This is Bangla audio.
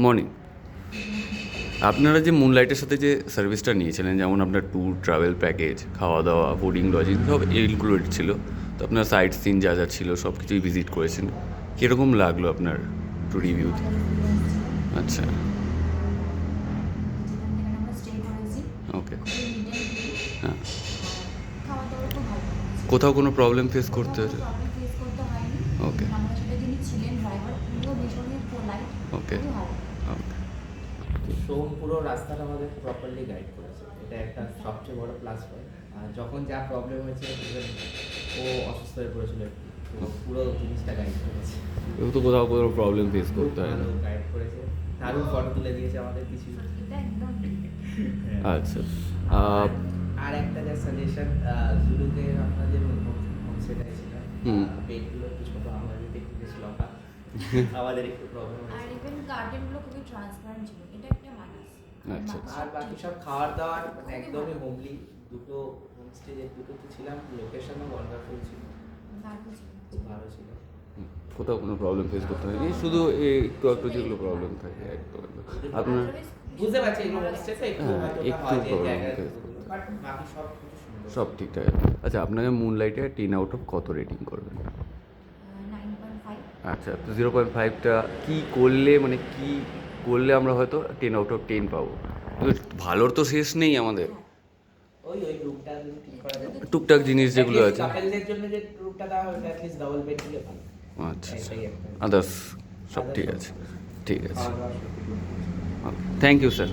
মর্নিং। আপনারা যে মুনলাইটের সাথে যে সার্ভিসটা নিয়েছিলেন, যেমন আপনার ট্যুর ট্রাভেল প্যাকেজ, খাওয়া দাওয়া, ফুডিং, লজিং সব ইনক্লুডেড ছিল, তো আপনার সাইট সিন যা যা ছিল সব কিছুই ভিজিট করেছেন, কীরকম লাগলো আপনার একটু রিভিউ? আচ্ছা, ওকে। হ্যাঁ, কোথাও কোনো প্রবলেম ফেস করতে হয়েছে? ওকে, ওকে, ওকে। সোম পুরো রাস্তাটা আমাদের প্রপারলি গাইড করেছে, এটা একটা সবচেয়ে বড় প্লাস পয়েন্ট। আর যখন যা প্রবলেম হয়েছে, even ও অসুস্থ হয়ে পড়েছিল একটু, তো পুরো জিনিসটা গাইড করেছে। এও তো কোথাও কোনো প্রবলেম ফেস করতে হয় না। গাইড করেছে, দারুণ ফটো তুলে দিয়েছে আমাদের কিছু। আচ্ছা, আর একটা যা সাজেশন, জুলুকে আপনাদের হোমস্টেটাই ছিল, বেডগুলো একটু ছোটো, আমরা যদি একটু বেশি লম্বা, আমাদের একটু প্রবলেম আর হয়েছে। ইভেন গার্ডেনগুলো খুবই ট্রান্সপারেন্ট ছিল, এটা একটা মাইনাস। আচ্ছা। আর বাকি সব খাওয়ার দাওয়ার মানে একদমই হোমলি। দুটো হোমস্টে যে দুটোতে ছিলাম, লোকেশনও ওয়ান্ডারফুল ছিল, খুব ভালো ছিল। কোথাও কোনো প্রবলেম ফেস করতে হয়নি, শুধু একটু একটু যেগুলো প্রবলেম থাকে একদম একদম। আপনার বুঝতে পারছি এগুলো হোমস্টে তো একটু হ্যাঁ, হয়তো একটু হয় যে problem জায়গায়, face করতে বাট বাকি সব কিছু সুন্দর। সব ঠিকঠাক আছে। আচ্ছা, আপনাকে মুনলাইটে 10 আউট অফ কত রেটিং করবেন? 9.5। আচ্ছা, তো 0.5টা কী করলে, মানে কী করলে আমরা হয়তো 10 আউট অফ 10 পাবো? কিন্তু ভালোর তো শেষ নেই আমাদের। ওই রুমটা যদি ঠিক করা যায়, টুকটাক জিনিস যেগুলো আছে। কাপলদের জন্য যে রুমটা দেওয়া হয়, অ্যাটলিস্ট ডাবল বেড দিলে ভালো। আচ্ছা, এটাই একটা। আদার্স সব ঠিক আছে, ঠিক আছে। খাওয়া দাওয়া সব ঠিক। Thank you sir.